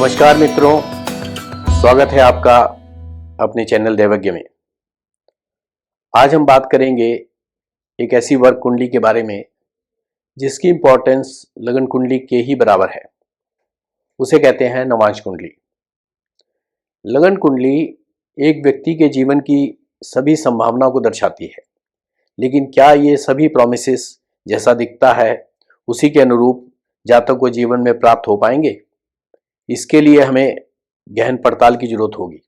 नमस्कार मित्रों, स्वागत है आपका अपने चैनल दैवज्ञ में। आज हम बात करेंगे एक ऐसी वर्क कुंडली के बारे में जिसकी इंपॉर्टेंस लगन कुंडली के ही बराबर है। उसे कहते हैं नवांश कुंडली। लगन कुंडली एक व्यक्ति के जीवन की सभी संभावनाओं को दर्शाती है, लेकिन क्या ये सभी प्रॉमिसेस जैसा दिखता है उसी के अनुरूप जातक को जीवन में प्राप्त हो पाएंगे? इसके लिए हमें गहन पड़ताल की जरूरत होगी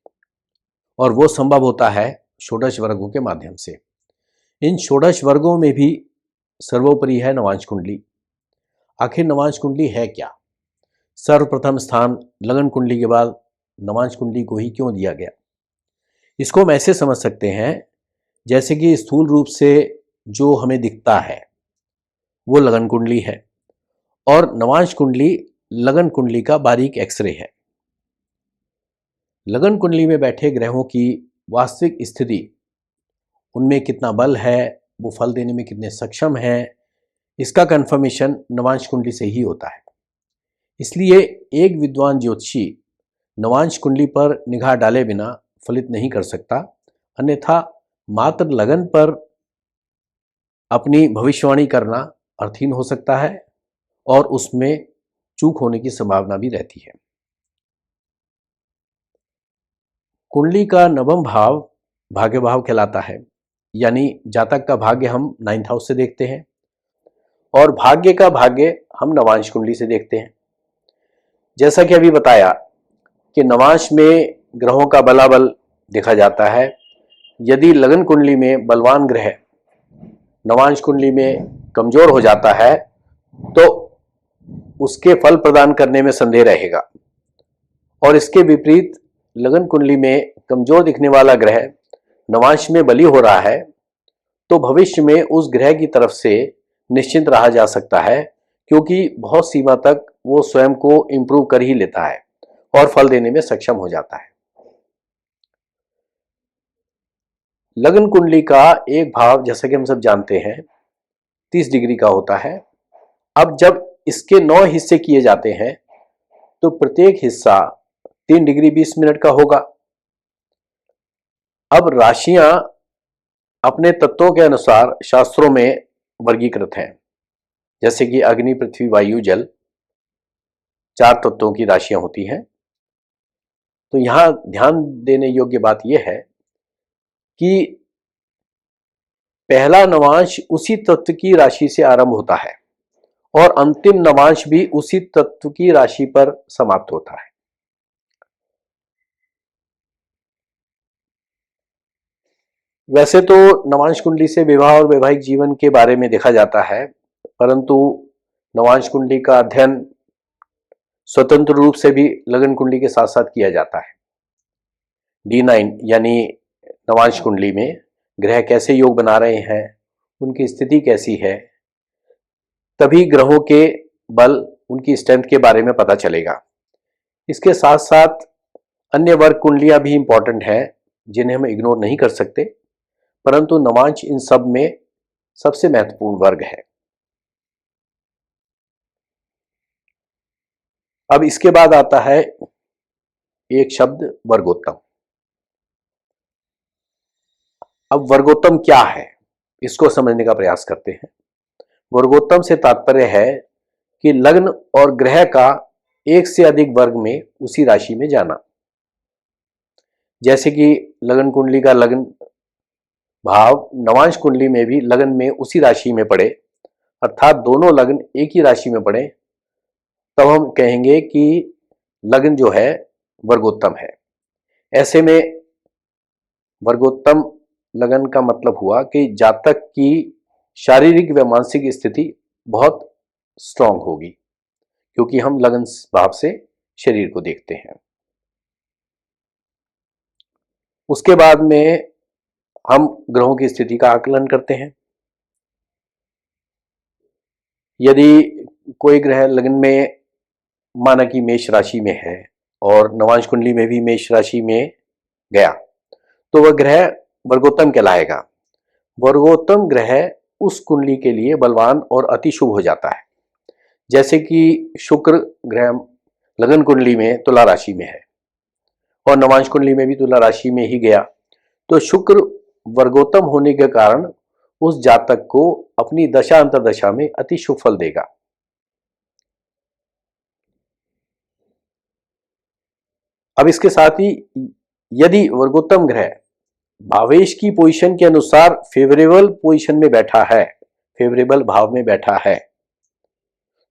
और वो संभव होता है षोडश वर्गों के माध्यम से। इन षोडश वर्गों में भी सर्वोपरि है नवांश कुंडली। आखिर नवांश कुंडली है क्या? सर्वप्रथम स्थान लगन कुंडली के बाद नवांश कुंडली को ही क्यों दिया गया? इसको हम ऐसे समझ सकते हैं जैसे कि स्थूल रूप से जो हमें दिखता है वो लगन कुंडली है और नवांश कुंडली लगन कुंडली का बारीक एक्सरे है। लगन कुंडली में बैठे ग्रहों की वास्तविक स्थिति, उनमें कितना बल है, वो फल देने में कितने सक्षम हैं, इसका कंफर्मेशन नवांश कुंडली से ही होता है। इसलिए एक विद्वान ज्योतिषी नवांश कुंडली पर निगाह डाले बिना फलित नहीं कर सकता, अन्यथा मात्र लगन पर अपनी भविष्यवाणी करना अर्थहीन हो सकता है और उसमें चूक होने की संभावना भी रहती है। कुंडली का नवम भाव भाग्य भाव कहलाता है, यानी जातक का भाग्य हम 9th हाउस से देखते हैं और भाग्य का भाग्य हम नवांश कुंडली से देखते हैं। जैसा कि अभी बताया कि नवांश में ग्रहों का बलाबल देखा जाता है। यदि लगन कुंडली में बलवान ग्रह नवांश कुंडली में कमजोर हो जाता है तो उसके फल प्रदान करने में संदेह रहेगा, और इसके विपरीत लगन कुंडली में कमजोर दिखने वाला ग्रह नवांश में बली हो रहा है तो भविष्य में उस ग्रह की तरफ से निश्चिंत रहा जा सकता है, क्योंकि बहुत सीमा तक वो स्वयं को इंप्रूव कर ही लेता है और फल देने में सक्षम हो जाता है। लगन कुंडली का एक भाव, जैसा कि हम सब जानते हैं, 30 डिग्री का होता है। अब जब इसके 9 हिस्से किए जाते हैं तो प्रत्येक हिस्सा 3 डिग्री 20 मिनट का होगा। अब राशियां अपने तत्वों के अनुसार शास्त्रों में वर्गीकृत हैं, जैसे कि अग्नि, पृथ्वी, वायु, जल, 4 तत्वों की राशियां होती हैं। तो यहां ध्यान देने योग्य बात यह है कि पहला नवांश उसी तत्व की राशि से आरंभ होता है और अंतिम नवांश भी उसी तत्व की राशि पर समाप्त होता है। वैसे तो नवांश कुंडली से विवाह और वैवाहिक जीवन के बारे में देखा जाता है, परंतु नवांश कुंडली का अध्ययन स्वतंत्र रूप से भी लगन कुंडली के साथ साथ किया जाता है। D9 यानी नवांश कुंडली में ग्रह कैसे योग बना रहे हैं, उनकी स्थिति कैसी है, तभी ग्रहों के बल, उनकी स्ट्रेंथ के बारे में पता चलेगा। इसके साथ साथ अन्य वर्ग कुंडलियां भी इंपॉर्टेंट हैं जिन्हें हम इग्नोर नहीं कर सकते, परंतु नवांश इन सब में सबसे महत्वपूर्ण वर्ग है। अब इसके बाद आता है एक शब्द, वर्गोत्तम। अब वर्गोत्तम क्या है, इसको समझने का प्रयास करते हैं। वर्गोत्तम से तात्पर्य है कि लग्न और ग्रह का एक से अधिक वर्ग में उसी राशि में जाना। जैसे कि लगन कुंडली का लग्न भाव नवांश कुंडली में भी लगन में उसी राशि में पड़े, अर्थात दोनों लग्न एक ही राशि में पड़े, तब हम कहेंगे कि लग्न जो है वर्गोत्तम है। ऐसे में वर्गोत्तम लगन का मतलब हुआ कि जातक की शारीरिक व मानसिक स्थिति बहुत स्ट्रांग होगी, क्योंकि हम लगन भाव से शरीर को देखते हैं। उसके बाद में हम ग्रहों की स्थिति का आकलन करते हैं। यदि कोई ग्रह लगन में माना कि मेष राशि में है और नवांश कुंडली में भी मेष राशि में गया तो वह ग्रह वर्गोत्तम कहलाएगा। वर्गोत्तम ग्रह उस कुंडली के लिए बलवान और अति शुभ हो जाता है। जैसे कि शुक्र ग्रह लगन कुंडली में तुला राशि में है और नवांश कुंडली में भी तुला राशि में ही गया, तो शुक्र वर्गोत्तम होने के कारण उस जातक को अपनी दशा अंतर्दशा में अति शुभ फल देगा। अब इसके साथ ही यदि वर्गोत्तम ग्रह भावेश की पोजीशन के अनुसार फेवरेबल पोजीशन में बैठा है, फेवरेबल भाव में बैठा है,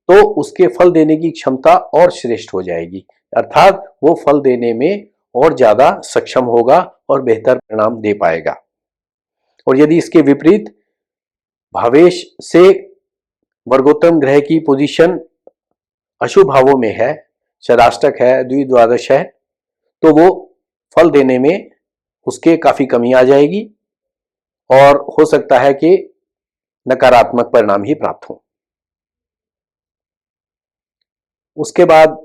तो उसके फल देने की क्षमता और श्रेष्ठ हो जाएगी, अर्थात वो फल देने में और ज्यादा सक्षम होगा और बेहतर परिणाम दे पाएगा। और यदि इसके विपरीत भावेश से वर्गोत्तम ग्रह की पोजीशन अशुभ भावों में है, षडाष्टक है, द्विद्वादश है, तो वो फल देने में उसके काफी कमी आ जाएगी और हो सकता है कि नकारात्मक परिणाम ही प्राप्त हो। उसके बाद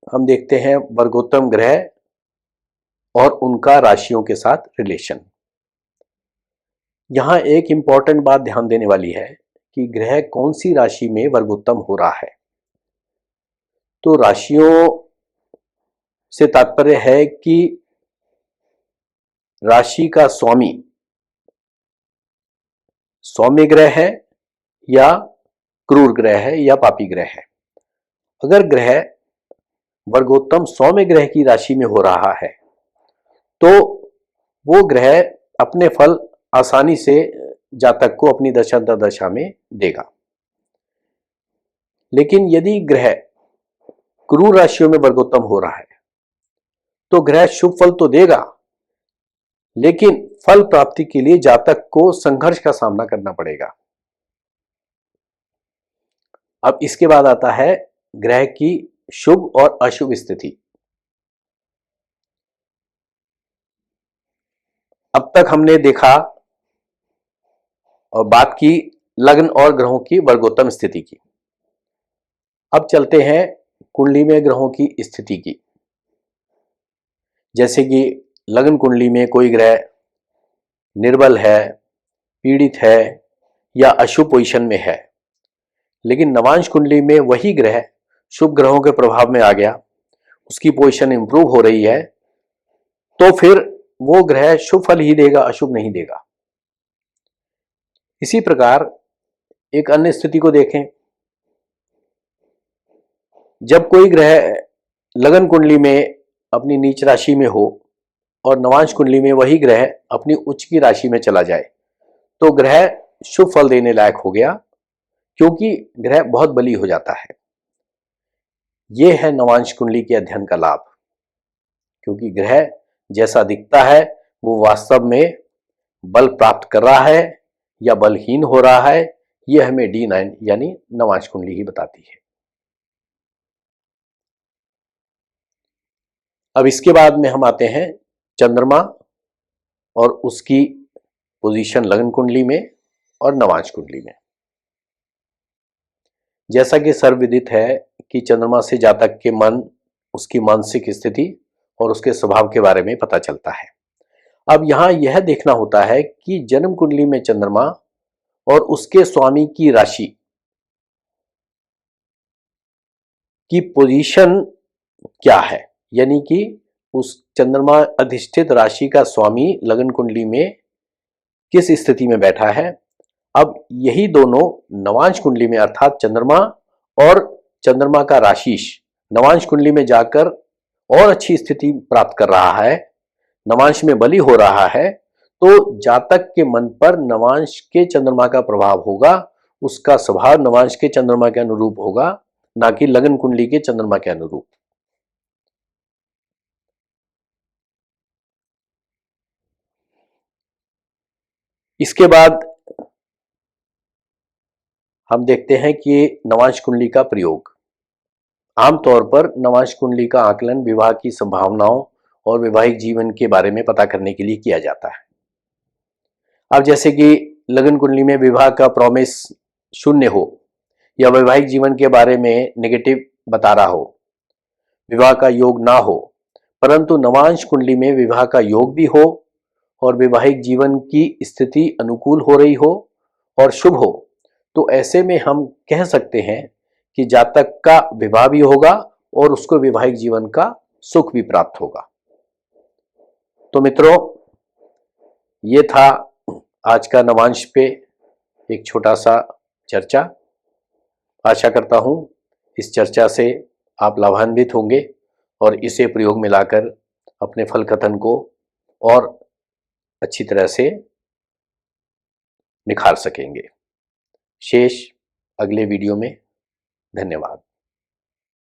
हम देखते हैं वर्गोत्तम ग्रह और उनका राशियों के साथ रिलेशन। यहां एक इंपॉर्टेंट बात ध्यान देने वाली है कि ग्रह कौन सी राशि में वर्गोत्तम हो रहा है। तो राशियों से तात्पर्य है कि राशि का स्वामी सौम्य ग्रह है या क्रूर ग्रह है या पापी ग्रह है। अगर ग्रह वर्गोत्तम सौम्य ग्रह की राशि में हो रहा है तो वो ग्रह अपने फल आसानी से जातक को अपनी दशा अंतर्दशा में देगा। लेकिन यदि ग्रह क्रूर राशियों में वर्गोत्तम हो रहा है तो ग्रह शुभ फल तो देगा, लेकिन फल प्राप्ति के लिए जातक को संघर्ष का सामना करना पड़ेगा। अब इसके बाद आता है ग्रह की शुभ और अशुभ स्थिति। अब तक हमने देखा और बात की लग्न और ग्रहों की वर्गोत्तम स्थिति की। अब चलते हैं कुंडली में ग्रहों की स्थिति की। जैसे कि लग्न कुंडली में कोई ग्रह निर्बल है, पीड़ित है या अशुभ पोजीशन में है, लेकिन नवांश कुंडली में वही ग्रह शुभ ग्रहों के प्रभाव में आ गया, उसकी पोजीशन इंप्रूव हो रही है, तो फिर वो ग्रह शुभ फल ही देगा, अशुभ नहीं देगा। इसी प्रकार एक अन्य स्थिति को देखें। जब कोई ग्रह लगन कुंडली में अपनी नीच राशि में हो और नवांश कुंडली में वही ग्रह अपनी उच्च की राशि में चला जाए, तो ग्रह शुभ फल देने लायक हो गया, क्योंकि ग्रह बहुत बली हो जाता है। यह है नवांश कुंडली के अध्ययन का लाभ, क्योंकि ग्रह जैसा दिखता है वो वास्तव में बल प्राप्त कर रहा है या बलहीन हो रहा है, यह हमें D9 यानी नवांश कुंडली ही बताती है। अब इसके बाद में हम आते हैं चंद्रमा और उसकी पोजीशन लगन कुंडली में और नवांश कुंडली में। जैसा कि सर्वविदित है कि चंद्रमा से जातक के मन, उसकी मानसिक स्थिति और उसके स्वभाव के बारे में पता चलता है। अब यहां यह देखना होता है कि जन्म कुंडली में चंद्रमा और उसके स्वामी की राशि की पोजीशन क्या है, यानी कि उस चंद्रमा अधिष्ठित राशि का स्वामी लगन कुंडली में किस स्थिति में बैठा है। अब यही दोनों नवांश कुंडली में अर्थात चंद्रमा और चंद्रमा का राशिश नवांश कुंडली में जाकर और अच्छी स्थिति प्राप्त कर रहा है, नवांश में बली हो रहा है, तो जातक के मन पर नवांश के चंद्रमा का प्रभाव होगा, उसका स्वभाव नवांश के चंद्रमा के अनुरूप होगा, ना कि लगन कुंडली के चंद्रमा के अनुरूप। इसके बाद हम देखते हैं कि नवांश कुंडली का प्रयोग। आमतौर पर नवांश कुंडली का आकलन विवाह की संभावनाओं और वैवाहिक जीवन के बारे में पता करने के लिए किया जाता है। अब जैसे कि लगन कुंडली में विवाह का प्रॉमिस शून्य हो या वैवाहिक जीवन के बारे में नेगेटिव बता रहा हो, विवाह का योग ना हो, परंतु नवांश कुंडली में विवाह का योग भी हो और वैवाहिक जीवन की स्थिति अनुकूल हो रही हो और शुभ हो, तो ऐसे में हम कह सकते हैं कि जातक का विवाह भी होगा और उसको वैवाहिक जीवन का सुख भी प्राप्त होगा। तो मित्रों, ये था आज का नवांश पे एक छोटा सा चर्चा। आशा करता हूं इस चर्चा से आप लाभान्वित होंगे और इसे प्रयोग में लाकर अपने फल कथन को और अच्छी तरह से निखार सकेंगे। शेष अगले वीडियो में। धन्यवाद।